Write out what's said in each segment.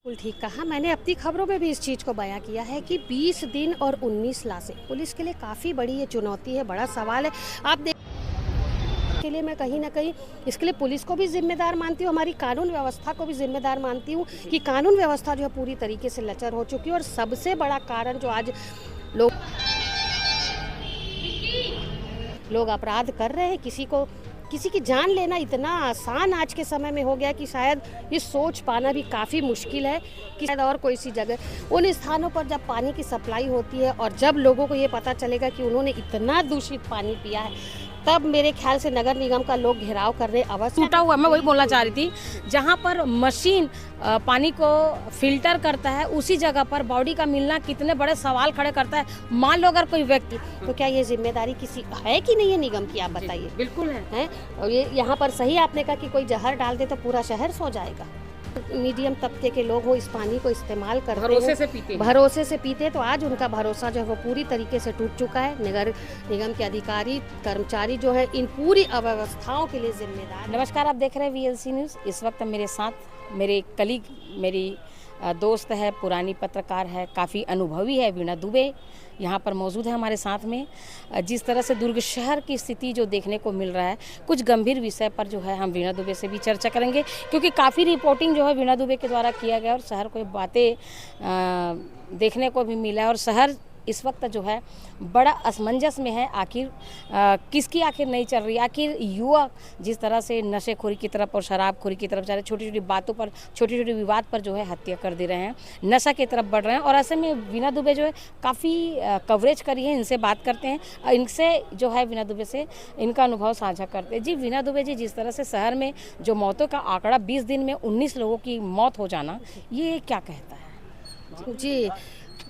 बिल्कुल ठीक कहा। मैंने अपनी खबरों में भी इस चीज़ को बयां किया है कि 20 दिन और 19 लाशें पुलिस के लिए काफ़ी बड़ी ये चुनौती है, बड़ा सवाल है। आप देख के लिए मैं कहीं ना कहीं इसके लिए पुलिस को भी जिम्मेदार मानती हूँ, हमारी कानून व्यवस्था को भी जिम्मेदार मानती हूँ कि कानून व्यवस्था जो है पूरी तरीके से लचर हो चुकी है। और सबसे बड़ा कारण जो आज लोग अपराध कर रहे हैं, किसी की जान लेना इतना आसान आज के समय में हो गया कि शायद ये सोच पाना भी काफ़ी मुश्किल है कि शायद और कोई सी जगह उन स्थानों पर जब पानी की सप्लाई होती है और जब लोगों को ये पता चलेगा कि उन्होंने इतना दूषित पानी पिया है, तब मेरे ख्याल से नगर निगम का लोग घेराव करने अवश्य टूटा हुआ। मैं वही बोलना चाह रही थी, जहाँ पर मशीन पानी को फिल्टर करता है उसी जगह पर बॉडी का मिलना कितने बड़े सवाल खड़े करता है। मान लो अगर कोई व्यक्ति, तो क्या ये जिम्मेदारी किसी है कि नहीं है निगम की, आप बताइए। बिल्कुल है। और ये यहाँ पर सही आपने कहा कि कोई जहर डाल दे तो पूरा शहर सो जाएगा। मीडियम तबके के लोग वो इस पानी को इस्तेमाल करते हैं, भरोसे से पीते, तो आज उनका भरोसा जो है वो पूरी तरीके से टूट चुका है। नगर निगम के अधिकारी कर्मचारी जो है इन पूरी अव्यवस्थाओं के लिए जिम्मेदार। नमस्कार, आप देख रहे हैं VLC न्यूज़। इस वक्त मेरे साथ मेरे कलीग, मेरी दोस्त है, पुरानी पत्रकार है, काफ़ी अनुभवी है, वीणा दुबे यहाँ पर मौजूद है हमारे साथ में। जिस तरह से दुर्ग शहर की स्थिति जो देखने को मिल रहा है, कुछ गंभीर विषय पर जो है हम वीणा दुबे से भी चर्चा करेंगे, क्योंकि काफ़ी रिपोर्टिंग जो है वीणा दुबे के द्वारा किया गया और शहर को बातें देखने को भी मिला है। और शहर इस वक्त जो है बड़ा असमंजस में है, आखिर किसकी आखिर नहीं चल रही। आखिर युवा जिस तरह से नशेखोरी की तरफ और शराबखोरी की तरफ जा रहे, छोटी छोटी बातों पर, छोटे छोटे विवाद पर जो है हत्या कर दे रहे हैं, नशा की तरफ बढ़ रहे हैं। और ऐसे में वीणा दुबे जो है काफ़ी कवरेज करी है, इनसे बात करते हैं, इनसे जो है वीणा दुबे से इनका अनुभव साझा करते हैं। जी वीणा दुबे जी, जिस तरह से शहर में जो मौतों का आंकड़ा 20 दिन में 19 लोगों की मौत हो जाना, ये क्या कहता है? जी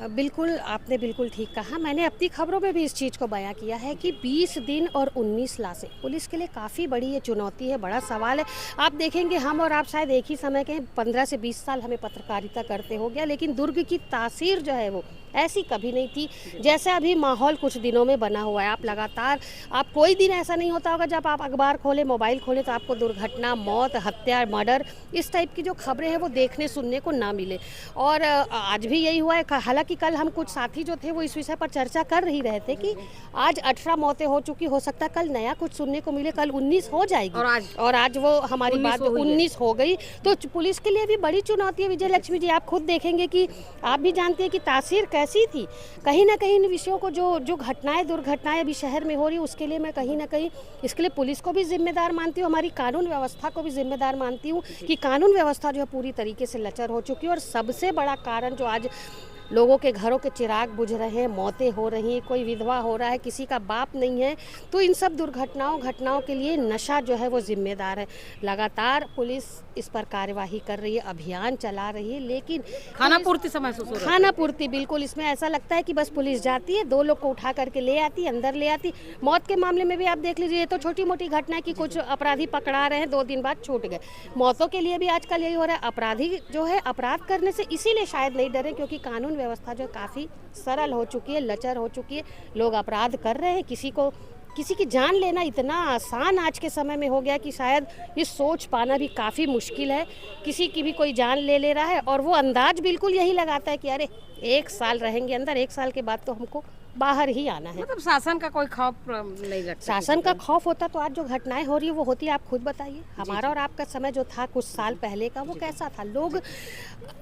बिल्कुल, आपने बिल्कुल ठीक कहा। मैंने अपनी खबरों में भी इस चीज़ को बयां किया है कि 20 दिन और 19 लाशें पुलिस के लिए काफ़ी बड़ी ये चुनौती है, बड़ा सवाल है। आप देखेंगे, हम और आप शायद एक ही समय के 15 से 20 साल हमें पत्रकारिता करते हो गया, लेकिन दुर्ग की तासीर जो है वो ऐसी कभी नहीं थी जैसे अभी माहौल कुछ दिनों में बना हुआ है। आप लगातार, आप कोई दिन ऐसा नहीं होता होगा जब आप अखबार खोलें, मोबाइल खोलें, तो आपको दुर्घटना, मौत, हत्या, मर्डर, इस टाइप की जो खबरें हैं वो देखने सुनने को ना मिले। और आज भी यही हुआ है। हालांकि कल हम कुछ साथी जो थे वो इस विषय पर चर्चा कर ही रहे थे कि आज 18 मौतें हो चुकी, हो सकता है कल नया कुछ सुनने को मिले, कल 19 हो जाएगी। और आज वो हमारी बात 19 हो गई। तो पुलिस के लिए भी बड़ी चुनौती है। विजय लक्ष्मी जी, आप खुद देखेंगे कि आप भी जानते हैं कि तासीर कैसी थी। कहीं ना कहीं इन विषयों को जो घटनाएं, दुर्घटनाएं अभी शहर में हो रही, उसके लिए मैं कहीं ना कहीं इसके लिए पुलिस को भी जिम्मेदार मानती हूँ, हमारी कानून व्यवस्था को भी जिम्मेदार मानती हूँ कि कानून व्यवस्था जो है पूरी तरीके से लचर हो चुकी है। और सबसे बड़ा कारण जो आज लोगों के घरों के चिराग बुझ रहे हैं, मौतें हो रही हैं, कोई विधवा हो रहा है, किसी का बाप नहीं है, तो इन सब घटनाओं के लिए नशा जो है वो जिम्मेदार है। लगातार पुलिस इस पर कार्यवाही कर रही है, अभियान चला रही है, लेकिन खाना पूर्ति समय से खाना पूर्ति बिल्कुल, इसमें ऐसा लगता है कि बस पुलिस जाती है, 2 लोग को उठा करके ले आती, अंदर ले आती। मौत के मामले में भी आप देख लीजिए, ये तो छोटी मोटी घटना है कि कुछ अपराधी पकड़ा रहे हैं, 2 दिन बाद छूट गए। मौतों के लिए भी आजकल यही हो रहा है। अपराधी जो है अपराध करने से इसीलिए शायद नहीं डरे क्योंकि कानून व्यवस्था जो काफ़ी सरल हो चुकी है, लचर हो चुकी है। लोग अपराध कर रहे हैं, किसी की जान लेना इतना आसान आज के समय में हो गया कि शायद ये सोच पाना भी काफ़ी मुश्किल है। किसी की भी कोई जान ले रहा है और वो अंदाज बिल्कुल यही लगाता है कि अरे 1 साल रहेंगे अंदर, 1 साल के बाद तो हमको बाहर ही आना है। मतलब शासन का कोई खौफ नहीं लगता? शासन का खौफ होता तो आज जो घटनाएं हो रही है वो होती, आप खुद बताइए। हमारा और आपका समय जो था कुछ साल पहले का, वो कैसा था? लोग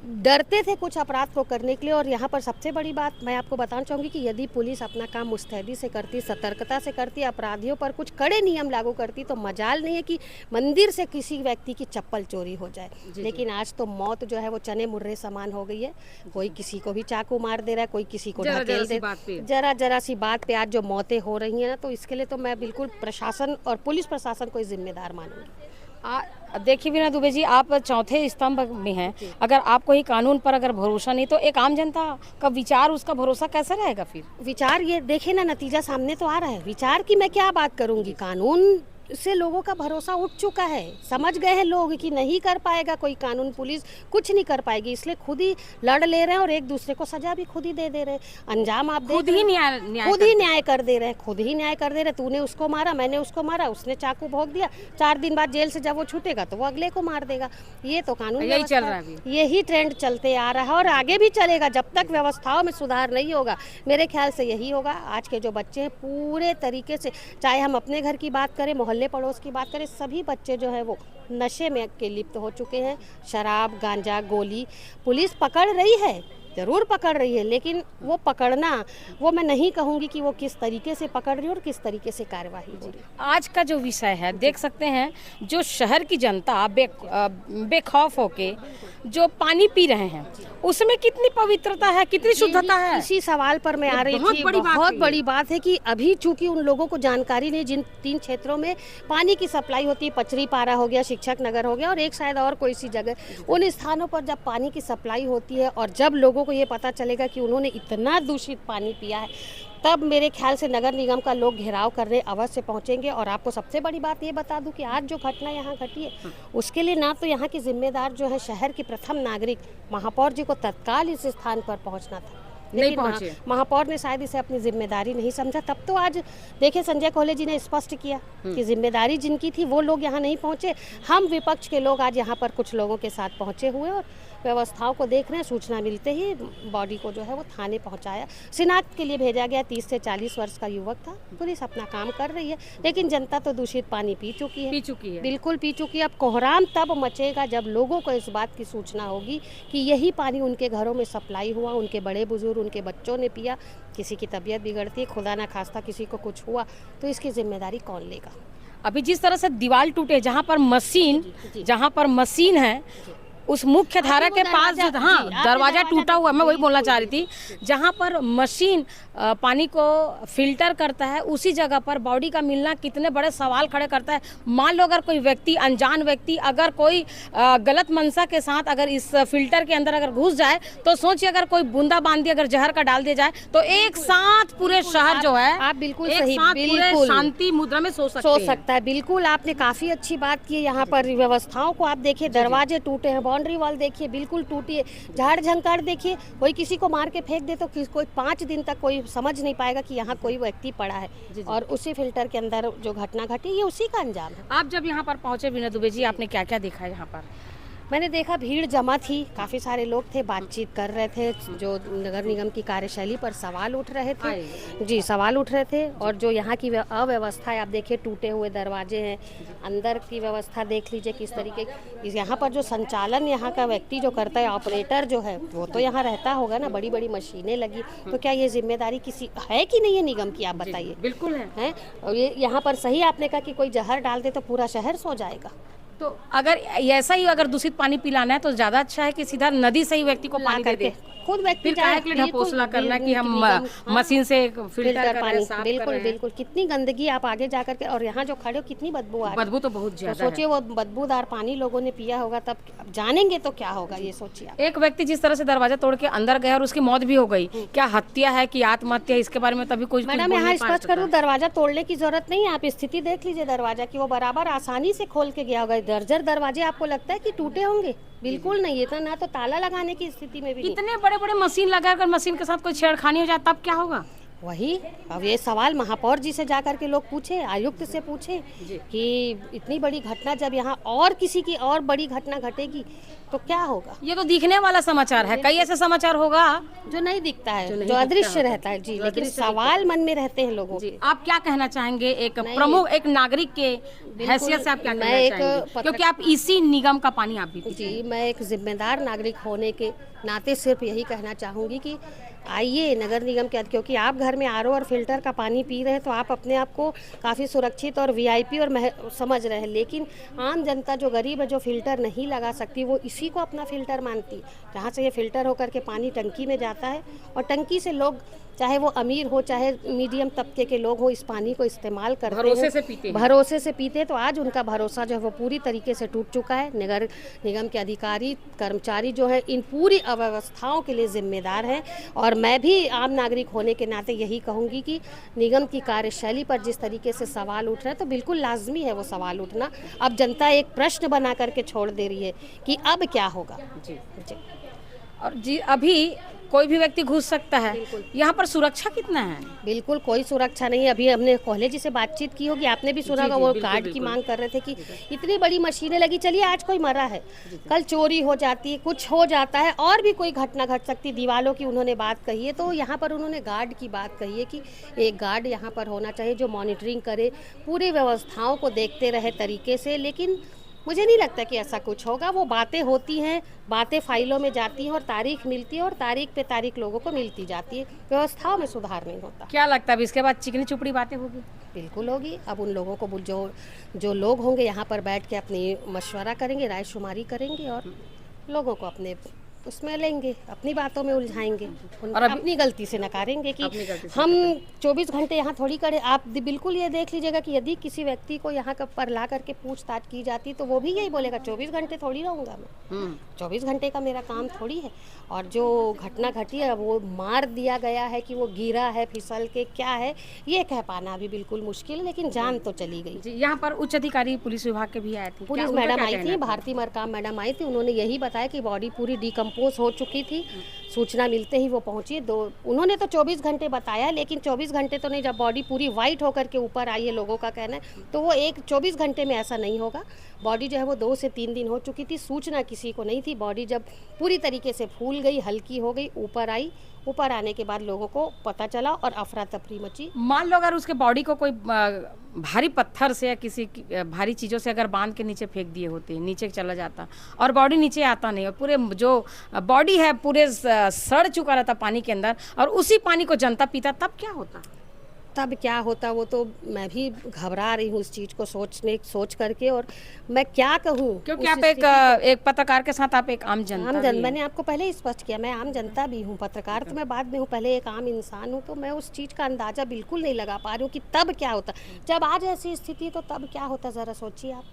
डरते थे कुछ अपराध को करने के लिए। और यहाँ पर सबसे बड़ी बात मैं आपको बताना चाहूँगी कि यदि पुलिस अपना काम मुस्तैदी से करती, सतर्कता से करती, अपराधियों पर कुछ कड़े नियम लागू करती, तो मजाल नहीं है कि मंदिर से किसी व्यक्ति की चप्पल चोरी हो जाए। लेकिन आज तो मौत जो है वो चने मुर्रे समान हो गई है। कोई किसी को भी चाकू मार दे रहा है, कोई किसी को ढकेल दे, जरा सी बात पे आज जो मौतें हो रही हैं ना, तो इसके लिए तो मैं बिल्कुल प्रशासन और पुलिस प्रशासन को जिम्मेदार मानूंगी। देखिए वीणा दुबे जी, आप चौथे स्तंभ में हैं। अगर आपको ही कानून पर अगर भरोसा नहीं, तो एक आम जनता का विचार, उसका भरोसा कैसा रहेगा फिर? विचार ये देखिए ना, नतीजा सामने तो आ रहा है। विचार की मैं क्या बात करूंगी, कानून से लोगों का भरोसा उठ चुका है। समझ गए हैं लोग कि नहीं कर पाएगा कोई कानून, पुलिस कुछ नहीं कर पाएगी, इसलिए खुद ही लड़ ले रहे हैं और एक दूसरे को सजा भी खुद ही दे दे रहे हैं। अंजाम आप खुद ही न्याय खुद ही न्याय कर दे रहे हैं, खुद ही न्याय कर दे रहे हैं। तूने उसको मारा, मैंने उसको मारा, उसने चाकू भोंक दिया, 4 दिन बाद जेल से जब वो छूटेगा तो वो अगले को मार देगा। ये तो कानून यही चल रहा है अभी। यही ट्रेंड चलते आ रहा है और आगे भी चलेगा जब तक व्यवस्थाओं में सुधार नहीं होगा। मेरे ख्याल से यही होगा। आज के जो बच्चे हैं पूरे तरीके से, चाहे हम अपने घर की बात करें, मोहल्ले पड़ोस की बात करें, सभी बच्चे जो है वो नशे में के लिप्त हो चुके हैं। शराब, गांजा, गोली पुलिस पकड़ रही है, ज़रूर पकड़ रही है, लेकिन वो पकड़ना, वो मैं नहीं कहूँगी कि वो किस तरीके से पकड़ रही है और किस तरीके से कार्यवाही हो रही है। आज का जो विषय है, देख सकते हैं जो शहर की जनता बेखौफ होके जो पानी पी रहे हैं, उसमें कितनी पवित्रता है, कितनी शुद्धता है। इसी सवाल पर मैं आ रही थी। बहुत बड़ी बात है कि अभी चूंकि उन लोगों को जानकारी नहीं, जिन 3 क्षेत्रों में पानी की सप्लाई होती है, पचरी पारा हो गया, शिक्षक नगर हो गया और एक शायद और कोई सी जगह, उन स्थानों पर जब पानी की सप्लाई होती है और जब लोगों को ये पता चलेगा कि उन्होंने इतना दूषित पानी पिया है, तब मेरे ख्याल से नगर निगम का लोग घेराव करने अवश्य पहुंचेंगे। और आपको सबसे बड़ी बात ये बता दूं कि आज जो घटना यहाँ घटी है, उसके लिए ना तो यहाँ की जिम्मेदार जो है शहर की प्रथम नागरिक महापौर जी को तत्काल इस स्थान पर पहुंचना था, नहीं पहुंचे। महापौर ने शायद इसे अपनी जिम्मेदारी नहीं समझा। तब तो आज देखिए संजय कोहले जी ने स्पष्ट किया कि जिम्मेदारी जिनकी थी वो लोग यहाँ नहीं पहुंचे। हम विपक्ष के लोग आज यहाँ पर कुछ लोगों के साथ पहुंचे हुए और व्यवस्थाओं को देख रहे हैं। सूचना मिलते ही बॉडी को जो है वो थाने पहुंचाया, शिनाख्त के लिए भेजा गया। 30 से 40 वर्ष का युवक था। पुलिस अपना काम कर रही है, लेकिन जनता तो दूषित पानी पी चुकी है, बिल्कुल पी चुकी है। अब कोहराम तब मचेगा जब लोगों को इस बात की सूचना होगी कि यही पानी उनके घरों में सप्लाई हुआ, उनके बड़े बुजुर्ग, उनके बच्चों ने पिया। किसी की तबीयत बिगड़ती है, खुदा ना खास्ता किसी को कुछ हुआ, तो इसकी जिम्मेदारी कौन लेगा? अभी जिस तरह से दीवार टूटे, जहाँ पर मशीन है, उस मुख्य धारा के पास जो दरवाजा टूटा हुआ, मैं वही बोलना चाह रही थी, जहाँ पर मशीन पानी को फिल्टर करता है, उसी जगह पर बॉडी का मिलना कितने बड़े सवाल खड़े करता है। मान लो अगर कोई व्यक्ति, अनजान व्यक्ति, अगर कोई गलत मंशा के साथ अगर इस फिल्टर के अंदर अगर घुस जाए, तो सोचिए अगर कोई बूंदा बांदी अगर जहर का डाल दिया जाए तो एक साथ पूरे शहर जो है, आप बिल्कुल सही, बिल्कुल शांति मुद्रा में सो सकता है। बिल्कुल आपने काफी अच्छी बात की। यहाँ पर व्यवस्थाओं को आप देखिए, दरवाजे टूटे हैं, बाउंड्री वॉल देखिए बिल्कुल टूटी है, झाड़ झंकार देखिए, कोई किसी को मार के फेंक दे तो कोई 5 दिन तक कोई समझ नहीं पाएगा कि यहाँ कोई व्यक्ति पड़ा है। और उसी फिल्टर के अंदर जो घटना घटी, ये उसी का अंजाम है। आप जब यहाँ पर पहुंचे वीणा दुबे जी, आपने क्या क्या देखा यहाँ पर? मैंने देखा भीड़ जमा थी, काफ़ी सारे लोग थे, बातचीत कर रहे थे, जो नगर निगम की कार्यशैली पर सवाल उठ रहे थे। जी, सवाल उठ रहे थे। और जो यहाँ की अव्यवस्था है, आप देखिए टूटे हुए दरवाजे हैं, अंदर की व्यवस्था देख लीजिए किस तरीके। यहाँ पर जो संचालन यहाँ का व्यक्ति जो करता है, ऑपरेटर जो है, वो तो यहाँ रहता होगा ना, बड़ी बड़ी मशीनें लगी, तो क्या ये जिम्मेदारी किसी है कि नहीं है निगम की? आप बताइए। बिल्कुल है। और ये यहाँ पर सही आपने कहा कि कोई जहर डाल दे तो पूरा शहर सो जाएगा। तो अगर ऐसा ही अगर दूषित पानी पिलाना है तो ज्यादा अच्छा है कि सीधा नदी से ही व्यक्ति को पानी दे दे। खुद व्यक्ति ढपोसला करना कि हम मशीन से फिल्टर पानी, बिल्कुल कितनी गंदगी आप आगे जाकर के, और यहाँ जो खड़े हो कितनी बदबू आ रही है। बदबू तो बहुत ज्यादा है। सोचिए वो बदबूदार पानी लोगों ने पिया होगा, तब जानेंगे तो क्या होगा, ये सोचिए। एक व्यक्ति जिस तरह से दरवाजा तोड़ के अंदर गया और उसकी मौत भी हो गई, क्या हत्या है कि आत्महत्या, इसके बारे में तभी कुछ मैडम यहाँ स्पष्ट करूँ, दरवाजा तोड़ने की जरूरत नहीं है। आप स्थिति देख लीजिए दरवाजा की, वो बराबर आसानी से खोल के गया होगा। दर्जन दरवाजे आपको लगता है कि टूटे होंगे? बिल्कुल नहीं, ये तो ना तो ताला लगाने की स्थिति में भी। इतने बड़े बड़े मशीन लगाकर मशीन के साथ कोई छेड़खानी हो जाए तब क्या होगा? वही अब ये सवाल महापौर जी से जाकर के लोग पूछे, आयुक्त से पूछे कि इतनी बड़ी घटना जब यहाँ और किसी की और बड़ी घटना घटेगी तो क्या होगा? ये तो दिखने वाला समाचार है, कई ऐसे समाचार होगा जो नहीं दिखता है, जो अदृश्य रहता है। जी, लेकिन सवाल मन में रहते हैं लोगों के। आप क्या कहना चाहेंगे एक प्रमुख, एक नागरिक के हैसियत से आप क्या कहना चाहेंगे? क्योंकि आप इसी निगम का पानी आप भी। जी, मैं एक जिम्मेदार नागरिक होने के नाते सिर्फ यही कहना चाहूँगी कि आइए नगर निगम के, क्योंकि आप घर में आरओ और फिल्टर का पानी पी रहे हैं तो आप अपने आप को काफ़ी सुरक्षित और वीआईपी और समझ रहे हैं। लेकिन आम जनता जो गरीब है, जो फिल्टर नहीं लगा सकती, वो इसी को अपना फिल्टर मानती, जहाँ से ये फिल्टर होकर के पानी टंकी में जाता है और टंकी से लोग चाहे वो अमीर हो चाहे मीडियम तबके के लोग हो, इस पानी को इस्तेमाल करते भरोसे हैं, से पीते हैं। भरोसे से पीते हैं। तो आज उनका भरोसा जो है वो पूरी तरीके से टूट चुका है। नगर निगम के अधिकारी कर्मचारी जो है इन पूरी अव्यवस्थाओं के लिए जिम्मेदार हैं। और मैं भी आम नागरिक होने के नाते यही कहूँगी कि निगम की कार्यशैली पर जिस तरीके से सवाल उठ रहे हैं तो बिल्कुल लाजमी है वो सवाल उठना। अब जनता एक प्रश्न बना करके छोड़ दे रही है कि अब क्या होगा। जी जी और जी अभी कोई भी व्यक्ति घुस सकता है, यहाँ पर सुरक्षा कितना है? बिल्कुल कोई सुरक्षा नहीं है। अभी हमने कोहले जी से बातचीत की होगी, आपने भी सुना जी, होगा, जी, वो बिल्कुल, कार्ड की बिल्कुल। मांग कर रहे थे कि इतनी बड़ी मशीनें लगी, चलिए आज कोई मरा है, कल चोरी हो जाती है, कुछ हो जाता है और भी कोई घटना घट सकती, दीवालों की उन्होंने बात कही है। तो यहाँ पर उन्होंने गार्ड की बात कही है कि एक गार्ड यहाँ पर होना चाहिए जो मॉनिटरिंग करे, पूरी व्यवस्थाओं को देखते रहे तरीके से। लेकिन मुझे नहीं लगता कि ऐसा कुछ होगा। वो बातें होती हैं, बातें फाइलों में जाती हैं और तारीख मिलती है और तारीख पे तारीख लोगों को मिलती जाती है। व्यवस्थाओं में सुधार नहीं होता। क्या लगता है अब इसके बाद चिकनी चुपड़ी बातें होगी? बिल्कुल होगी। अब उन लोगों को जो लोग होंगे यहाँ पर बैठ के अपनी मशवरा करेंगे, राय शुमारी करेंगे और लोगों को अपने उसमें लेंगे, अपनी बातों में उलझाएंगे और अभी- अपनी गलती से नकारेंगे कि अपनी गलती से हम 24 घंटे यहाँ थोड़ी करें। आप बिल्कुल ये देख लीजिएगा कि यदि किसी व्यक्ति को यहाँ पर ला करके पूछताछ की जाती तो वो भी यही बोलेगा 24 घंटे थोड़ी रहूँगा मैं, 24 घंटे का मेरा काम थोड़ी है। और जो घटना घटी है वो मार दिया गया है कि वो गिरा है फिसल के, क्या है ये कह पाना अभी बिल्कुल मुश्किल है, लेकिन जान तो चली गई। जी यहाँ पर उच्च अधिकारी पुलिस विभाग के भी आए थे, पुलिस उनका मैडम क्या आई कहना थी, है? भारती मरकाम मैडम आई थी, उन्होंने यही बताया कि बॉडी पूरी डिकम्पोज हो चुकी थी। सूचना मिलते ही वो पहुंची। उन्होंने तो 24 घंटे बताया, लेकिन 24 घंटे तो नहीं, जब बॉडी पूरी वाइट होकर के ऊपर आई है, लोगों का कहना है, तो वो 24 घंटे में ऐसा नहीं होगा। बॉडी जो है वो 2 से 3 दिन हो चुकी थी, सूचना किसी को नहीं थी। बॉडी जब पूरी तरीके से फूल गई, हल्की हो गई, ऊपर आई, ऊपर आने के बाद लोगों को पता चला और अफरा तफरी मची। मान लो अगर उसके बॉडी को कोई भारी पत्थर से या किसी भारी चीज़ों से अगर बांध के नीचे फेंक दिए होते, नीचे चला जाता और बॉडी नीचे आता नहीं और पूरे जो बॉडी है पूरे सड़ चुका रहता पानी के अंदर और उसी पानी को जनता पीता, तब क्या होता? तब क्या होता वो तो मैं भी घबरा रही हूँ उस चीज़ को सोच करके। और मैं क्या कहूँ, क्योंकि उस आप एक पत्रकार के साथ आप एक आम जनता भी हैं। मैंने आपको पहले ही स्पष्ट किया, मैं आम जनता भी हूँ, पत्रकार तो मैं बाद में हूँ, पहले एक आम इंसान हूँ। तो मैं उस चीज़ का अंदाज़ा बिल्कुल नहीं लगा पा रही हूँ कि तब क्या होता। जब आज ऐसी स्थिति तो तब क्या होता, ज़रा सोचिए आप।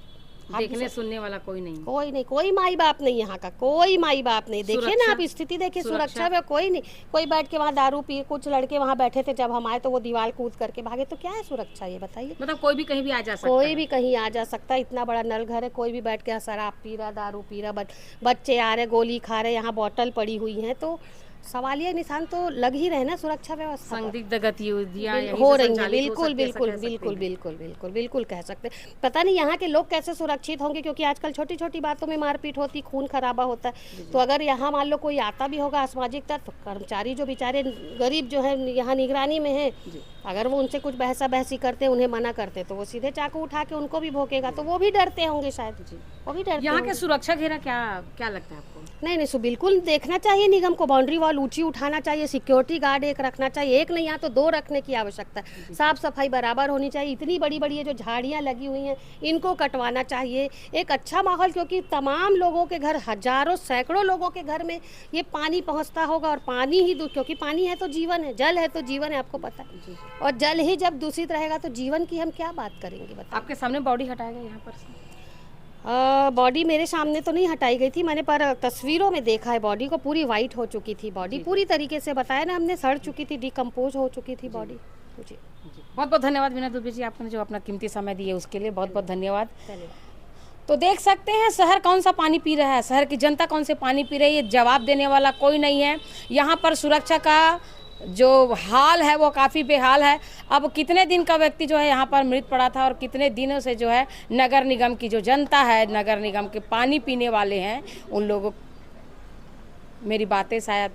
देखने सुनने वाला कोई नहीं, कोई माई बाप नहीं, यहाँ का कोई माई बाप नहीं। देखिए ना आप स्थिति देखिए, सुरक्षा में कोई नहीं, कोई बैठ के वहाँ दारू पी, कुछ लड़के वहाँ बैठे थे, जब हम आए तो वो दीवार कूद करके भागे। तो क्या है सुरक्षा, ये बताइए? मतलब कोई भी कहीं भी आ जा सकता कोई है। भी कहीं आ जा सकता है। इतना बड़ा नल घर है, कोई भी बैठ के शराब पी रहा, दारू पी रहा, बच्चे आ रहे, गोली खा रहे, यहाँ बोतल पड़ी हुई है। तो सवालिया निशान तो लग ही रहे ना सुरक्षा व्यवस्था पर। संदिग्ध गतिविधियां हो रही हैं, बिल्कुल बिल्कुल बिल्कुल बिल्कुल बिल्कुल बिल्कुल कह सकते हैं। पता नहीं यहाँ के लोग कैसे सुरक्षित होंगे, क्योंकि आजकल छोटी छोटी बातों में मारपीट होती, खून खराबा होता है। तो अगर यहाँ मान लो कोई आता भी होगा असामाजिक तत्व, कर्मचारी जो बेचारे गरीब जो है यहाँ निगरानी में है, अगर वो उनसे कुछ बहसा बहसी करते, उन्हें मना करते, तो वो सीधे चाकू उठा के उनको भी भोंकेगा। तो वो भी डरते होंगे शायद, वो भी डरते यहाँ होंगे। के सुरक्षा घेरा क्या लगता है आपको? नहीं सो बिल्कुल देखना चाहिए निगम को, बाउंड्री वॉल ऊंची उठाना चाहिए, सिक्योरिटी गार्ड एक रखना चाहिए, एक नहीं यहाँ तो 2 रखने की आवश्यकता है। साफ सफाई बराबर होनी चाहिए। इतनी बड़ी बड़ी ये जो झाड़ियाँ लगी हुई हैं इनको कटवाना चाहिए। एक अच्छा माहौल, क्योंकि तमाम लोगों के घर, हजारों सैकड़ों लोगों के घर में ये पानी पहुँचता होगा और पानी ही क्योंकि पानी है तो जीवन है, जल है तो जीवन है, आपको पता है। और जल ही जब दूषित रहेगा तो जीवन की हम क्या बात करेंगे, बताइए? आपके सामने बॉडी हटाया गया यहाँ पर से? बॉडी मेरे सामने तो नहीं हटाई गई थी, मैंने पर तस्वीरों में देखा है बॉडी को, पूरी वाइट हो चुकी थी बॉडी, पूरी तरीके से बताया ना हमने, सड़ चुकी थी, डिकम्पोज हो चुकी थी बॉडी। जी बहुत बहुत धन्यवाद वीणा दुबे जी, आपने जो अपना कीमती समय दिए उसके लिए बहुत बहुत धन्यवाद। धन्यवाद। तो देख सकते हैं शहर कौन सा पानी पी रहा है, शहर की जनता कौन से पानी पी रही है, जवाब देने वाला कोई नहीं है। यहाँ पर सुरक्षा का जो हाल है वो काफ़ी बेहाल है। अब कितने दिन का व्यक्ति जो है यहाँ पर मृत पड़ा था और कितने दिनों से जो है नगर निगम की जो जनता है, नगर निगम के पानी पीने वाले हैं, उन लोगों, मेरी बातें शायद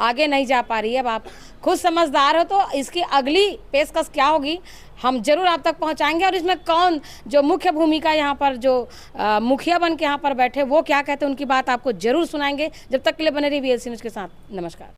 आगे नहीं जा पा रही है। अब आप खुद समझदार हो तो इसकी अगली पेशकश क्या होगी हम जरूर आप तक पहुंचाएंगे। और इसमें कौन जो मुख्य भूमिका यहाँ पर जो मुखिया बन के यहाँ पर बैठे वो क्या कहते हैं उनकी बात आपको जरूर सुनाएंगे। जब तक के लिए बने रहिए VLC न्यूज़ के साथ। नमस्कार।